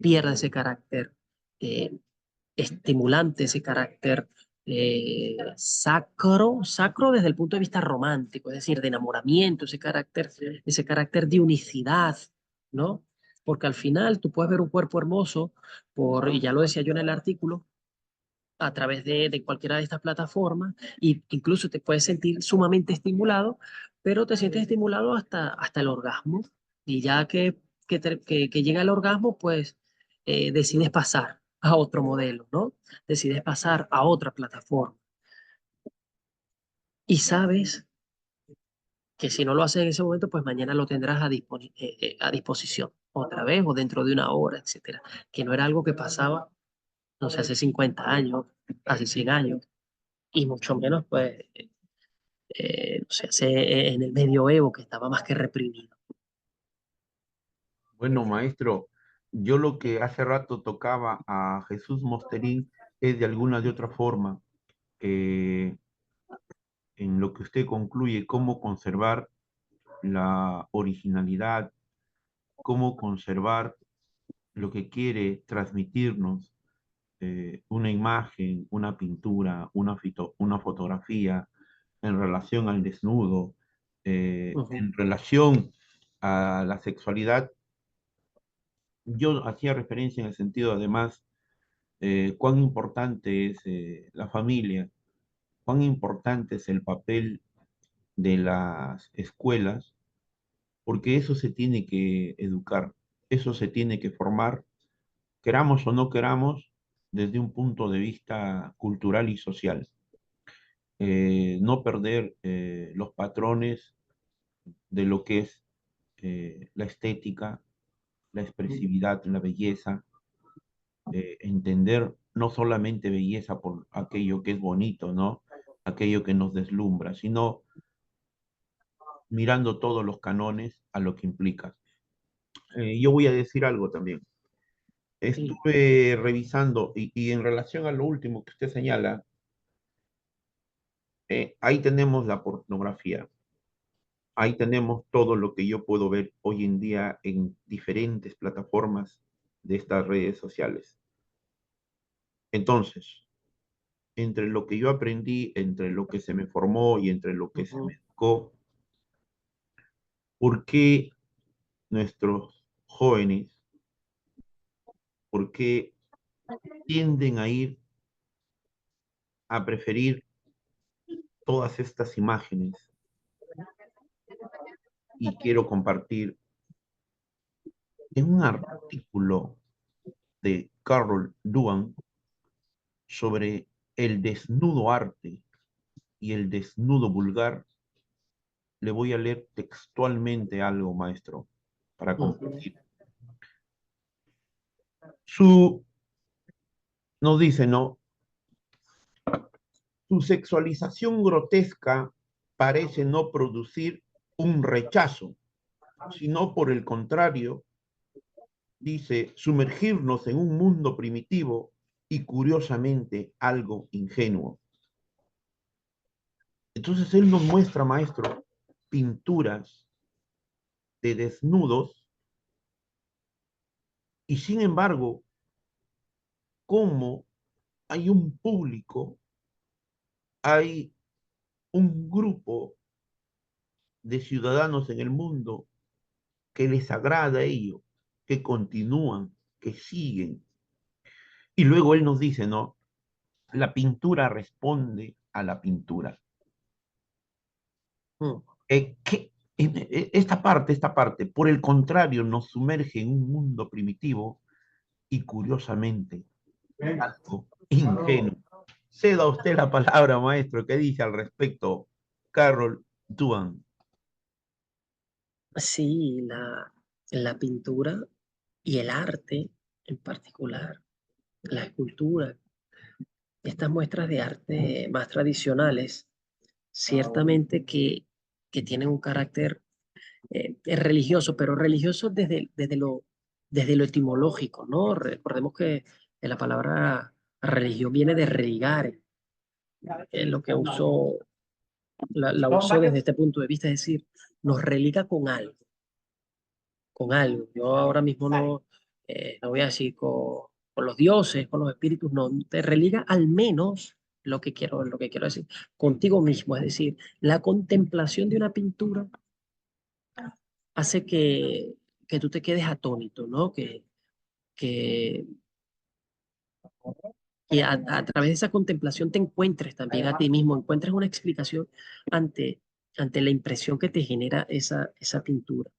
pierda ese carácter eh, estimulante, ese carácter sacro desde el punto de vista romántico, es decir, de enamoramiento, ese carácter de unicidad, ¿no? Porque al final tú puedes ver un cuerpo hermoso, y ya lo decía yo en el artículo, a través de cualquiera de estas plataformas, y incluso te puedes sentir sumamente estimulado, pero te sientes estimulado hasta el orgasmo, y ya que llega el orgasmo, pues decides pasar a otro modelo, ¿no? Decides pasar a otra plataforma. Y sabes que si no lo haces en ese momento, pues mañana lo tendrás a disposición otra vez o dentro de una hora, etcétera. Que no era algo que pasaba, no sé, hace 50 años, hace 100 años, y mucho menos, pues, no sé, en el medioevo, que estaba más que reprimido. Bueno, maestro, yo lo que hace rato tocaba a Jesús Mosterín es de alguna de otra forma, eh, en lo que usted concluye, cómo conservar la originalidad, cómo conservar lo que quiere transmitirnos una imagen, una pintura, una fotografía en relación al desnudo, Ujú, en relación a la sexualidad. Yo hacía referencia en el sentido, además, cuán importante es la familia, cuán importante es el papel de las escuelas, porque eso se tiene que educar, eso se tiene que formar, queramos o no queramos, desde un punto de vista cultural y social. No perder los patrones de lo que es la estética, la expresividad, la belleza, entender no solamente belleza por aquello que es bonito, ¿no? Aquello que nos deslumbra, sino mirando todos los canones a lo que implica. Yo voy a decir algo también. Sí. Estuve revisando y en relación a lo último que usted señala, ahí tenemos la pornografía, ahí tenemos todo lo que yo puedo ver hoy en día en diferentes plataformas de estas redes sociales. Entonces, entre lo que yo aprendí, entre lo que se me formó y entre lo que se me Ujú, educó, ¿por qué nuestros jóvenes, por qué tienden a ir a preferir todas estas imágenes? Y quiero compartir en un artículo de Carol Duan sobre el desnudo arte y el desnudo vulgar. Le voy a leer textualmente algo, maestro, para ujú, compartir. Su, nos dice, ¿no? Su sexualización grotesca parece no producir un rechazo, sino por el contrario, dice, sumergirnos en un mundo primitivo y curiosamente algo ingenuo. Entonces él nos muestra, maestro, pinturas de desnudos y sin embargo, cómo hay un público, hay un grupo de ciudadanos en el mundo que les agrada ello, que continúan, que siguen. Y luego él nos dice, ¿no? La pintura responde a la pintura. ujú. Esta parte, por el contrario, nos sumerge en un mundo primitivo y curiosamente algo ingenuo. Ceda usted la palabra, maestro. ¿Qué dice al respecto, Carol Duan? Sí, la pintura y el arte en particular, la escultura, estas muestras de arte más tradicionales, ciertamente que tienen un carácter religioso, pero religioso desde lo etimológico, ¿no? Recordemos que la palabra religión viene de religare, es lo que usó, la usó desde este punto de vista, es decir, nos religa con algo. Yo ahora mismo no voy a decir con los dioses, con los espíritus, no, te religa al menos lo que quiero decir, contigo mismo, es decir, la contemplación de una pintura hace que tú te quedes atónito, ¿no? Que, que a través de esa contemplación te encuentres también a ti mismo, encuentres una explicación ante, ante la impresión que te genera esa pintura.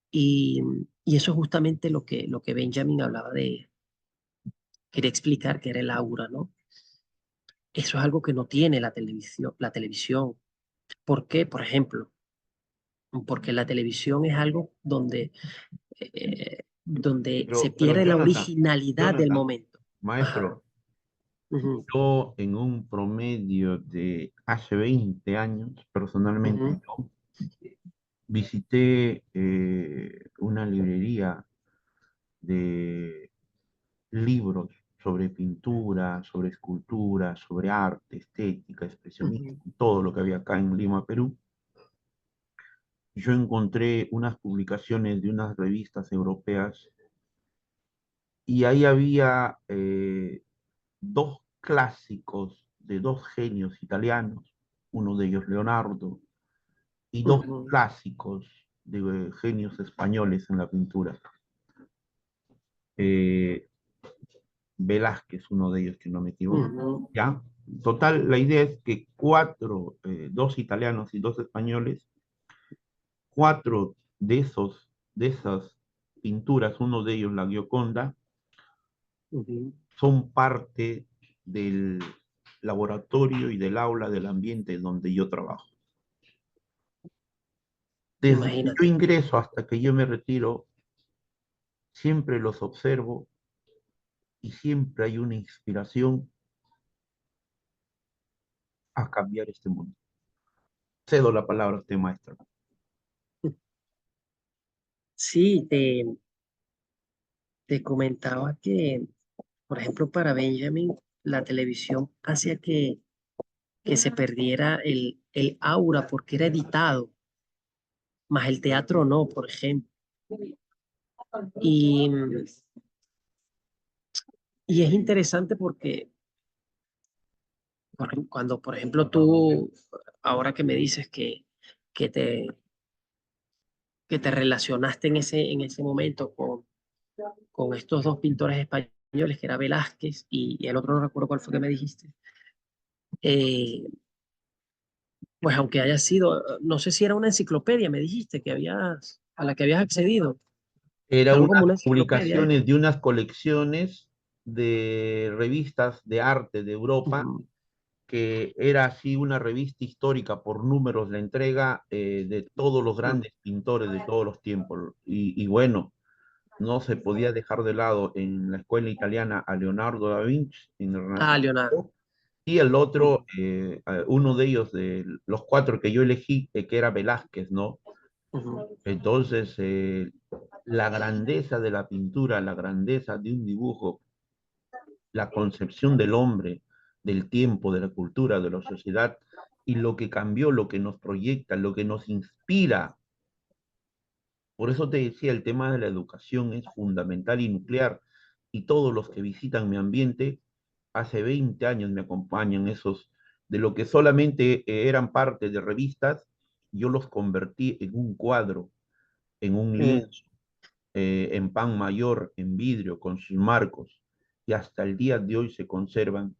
Y, y eso es justamente lo que Benjamin hablaba quería explicar que era el aura, ¿no? Eso es algo que no tiene la televisión. ¿Por qué? Por ejemplo, porque la televisión es algo donde se Pero pierde la Jonathan, originalidad del Jonathan, momento. Ajá. maestro, Ujú, yo en un promedio de hace 20 años, personalmente, ujú, yo visité una librería de libros sobre pintura, sobre escultura, sobre arte, estética, ujú, expresionismo, todo lo que había acá en Lima, Perú. Yo encontré unas publicaciones de unas revistas europeas y ahí había dos clásicos de dos genios italianos, uno de ellos Leonardo, y dos ujú, clásicos de genios españoles en la pintura. Eh, Velázquez, uno de ellos, que no me equivoco. ujú, ¿Ya? Total, la idea es que cuatro, dos italianos y dos españoles, cuatro de esas pinturas, uno de ellos la Gioconda, ujú. son parte del laboratorio y del aula del ambiente donde yo trabajo. Desde que yo Imagínate. ingreso hasta que yo me retiro, siempre los observo y siempre hay una inspiración a cambiar este mundo. Cedo la palabra a usted, maestro. Sí, te comentaba que, por ejemplo, para Benjamin, la televisión hacía que se perdiera el aura porque era editado, más el teatro no, por ejemplo. Y, y es interesante porque cuando, por ejemplo, tú, ahora que me dices que te, que te relacionaste en ese momento con estos dos pintores españoles, que era Velázquez y el otro no recuerdo cuál fue que me dijiste, eh, pues aunque haya sido, no sé si era una enciclopedia, me dijiste que habías, a la que habías accedido, Era algo como unas una enciclopedia. publicaciones de unas colecciones de revistas de arte de Europa, Ujú, que era así una revista histórica por números, la entrega de todos los ujú. grandes pintores de todos los tiempos. Y bueno, no se podía dejar de lado en la escuela italiana a Leonardo da Vinci en el Ah, Leonardo. Renacimiento, y el otro, Ujú, uno de ellos, de los cuatro que yo elegí, que era Velázquez, ¿no? ujú. Entonces, la grandeza de la pintura, la grandeza de un dibujo, la concepción del hombre, del tiempo, de la cultura, de la sociedad, y lo que cambió, lo que nos proyecta, lo que nos inspira. Por eso te decía, el tema de la educación es fundamental y nuclear. Y todos los que visitan mi ambiente, hace 20 años me acompañan esos, de lo que solamente eran parte de revistas, yo los convertí en un cuadro, en un Mm. lienzo, en pan mayor, en vidrio, con sus marcos, y hasta el día de hoy se conservan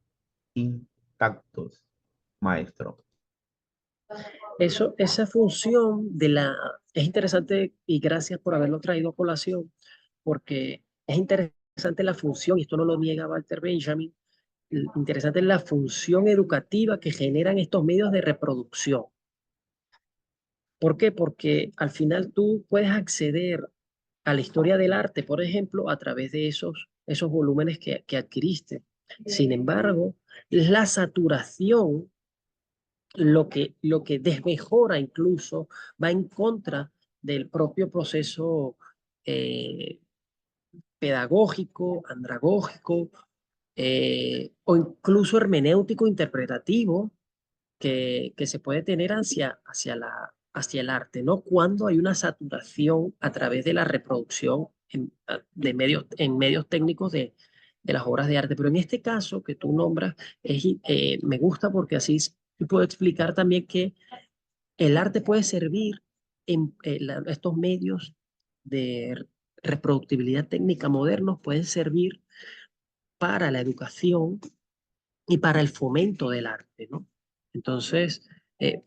intactos, maestro. Eso, esa función de la, es interesante y gracias por haberlo traído a colación, porque es interesante la función, y esto no lo niega Walter Benjamin, interesante la función educativa que generan estos medios de reproducción. ¿Por qué? Porque al final tú puedes acceder a la historia del arte, por ejemplo, a través de esos volúmenes que adquiriste. Sin embargo, la saturación lo que desmejora incluso, va en contra del propio proceso eh, pedagógico, andragógico o incluso hermenéutico interpretativo que se puede tener hacia el arte, ¿no? Cuando hay una saturación a través de la reproducción en medios técnicos de las obras de arte. Pero en este caso que tú nombras, me gusta porque así puedo explicar también que el arte puede servir estos medios de reproductibilidad técnica modernos, pueden servir para la educación y para el fomento del arte, ¿no? Entonces,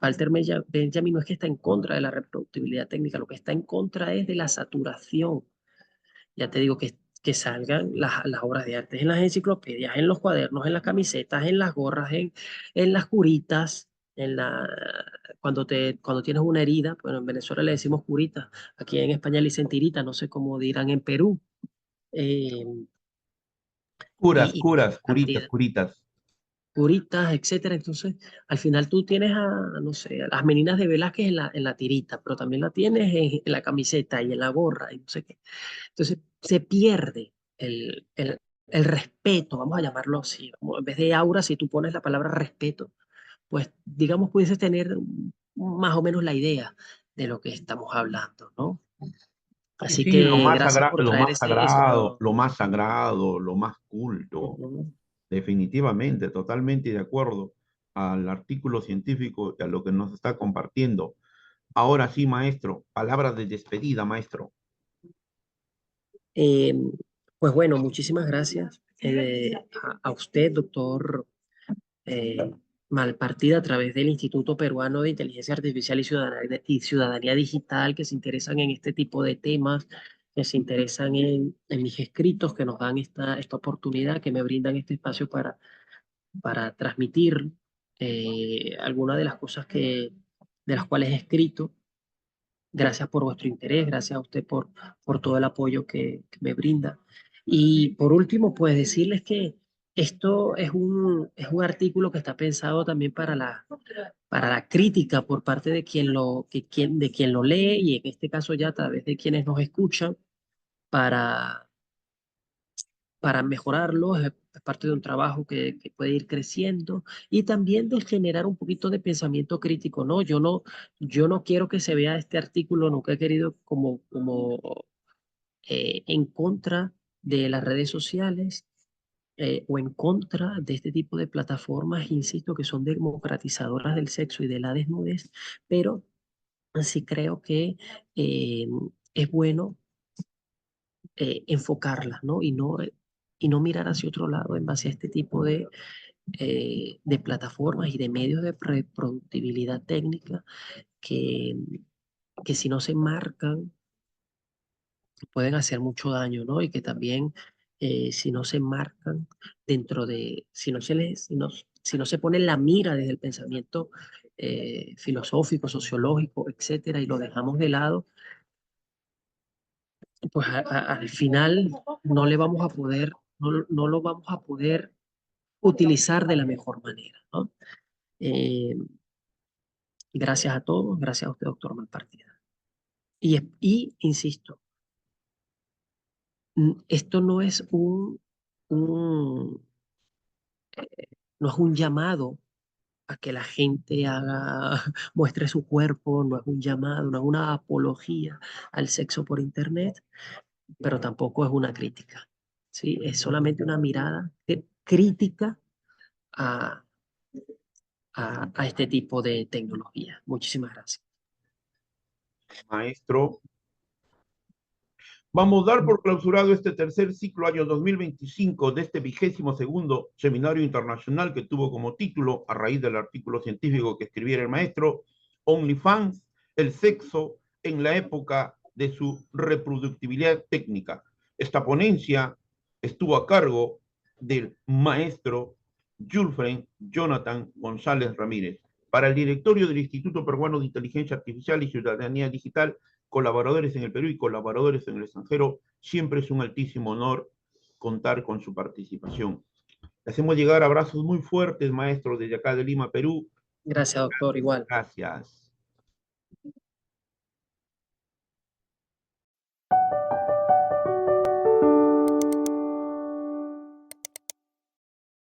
Walter Benjamin no es que está en contra de la reproductibilidad técnica, lo que está en contra es de la saturación. Ya te digo que salgan las obras de arte en las enciclopedias, en los cuadernos, en las camisetas, en las gorras, en las curitas, cuando tienes una herida, bueno, en Venezuela le decimos curita, aquí en España le dicen tirita, no sé cómo dirán en Perú. eh, Curas, y cosas curas, curitas, parecidas. curitas. Curitas, etcétera. Entonces, al final tú tienes no sé, a las meninas de Velázquez en la tirita, pero también la tienes en la camiseta y en la gorra y no sé qué. Entonces, se pierde el respeto, vamos a llamarlo así. En vez de aura, si tú pones la palabra respeto, pues digamos pudieses tener más o menos la idea de lo que estamos hablando, ¿no? Sí, Así sí, que gracias por lo traer más ese sagrado, nuevo. lo más sagrado, lo más culto. Ujú. Definitivamente, totalmente de acuerdo al artículo científico y a lo que nos está compartiendo. Ahora sí, maestro, palabras de despedida, maestro. Eh, pues bueno, muchísimas gracias a usted, doctor eh, Malpartida, a través del Instituto Peruano de Inteligencia Artificial y Ciudadanía Digital, que se interesan en este tipo de temas, que se interesan en mis escritos, que nos dan esta oportunidad, que me brindan este espacio para transmitir algunas de las cosas de las cuales he escrito. Gracias por vuestro interés, gracias a usted por todo el apoyo que me brinda. Y por último, pues decirles que esto es un artículo que está pensado también para la crítica por parte de de quien lo lee y en este caso ya a través de quienes nos escuchan para, para mejorarlo. Es parte de un trabajo que puede ir creciendo y también de generar un poquito de pensamiento crítico, ¿no? Yo no quiero que se vea este artículo, nunca he querido como en contra de las redes sociales o en contra de este tipo de plataformas, insisto, que son democratizadoras del sexo y de la desnudez, pero sí creo que eh, es bueno enfocarlas, ¿no? Y no mirar hacia otro lado en base a este tipo de plataformas y de medios de reproductibilidad técnica que, que si no se marcan pueden hacer mucho daño, ¿no? Y que también si no se marcan dentro de, si no se pone la mira desde el pensamiento filosófico, sociológico, etcétera, y lo dejamos de lado, pues al final no le vamos a poder, no lo vamos a poder utilizar de la mejor manera, ¿no? Eh, gracias a todos, gracias a usted, doctor Malpartida. Y insisto, esto un, no es un llamado a que la gente haga, muestre su cuerpo, no es un llamado, no es una apología al sexo por internet, pero tampoco es una crítica, ¿sí? Es solamente una mirada crítica a, a este tipo de tecnología. Muchísimas gracias. Maestro, vamos a dar por clausurado este tercer ciclo año 2025 de este 22º seminario internacional que tuvo como título, a raíz del artículo científico que escribiera el maestro, OnlyFans, el sexo en la época de su reproductibilidad técnica. Esta ponencia estuvo a cargo del maestro Julfren Jonathan González Ramírez. Para el directorio del Instituto Peruano de Inteligencia Artificial y Ciudadanía Digital, colaboradores en el Perú y colaboradores en el extranjero, siempre es un altísimo honor contar con su participación. Le hacemos llegar abrazos muy fuertes, maestro, desde acá de Lima, Perú. Gracias, doctor. Igual. Gracias.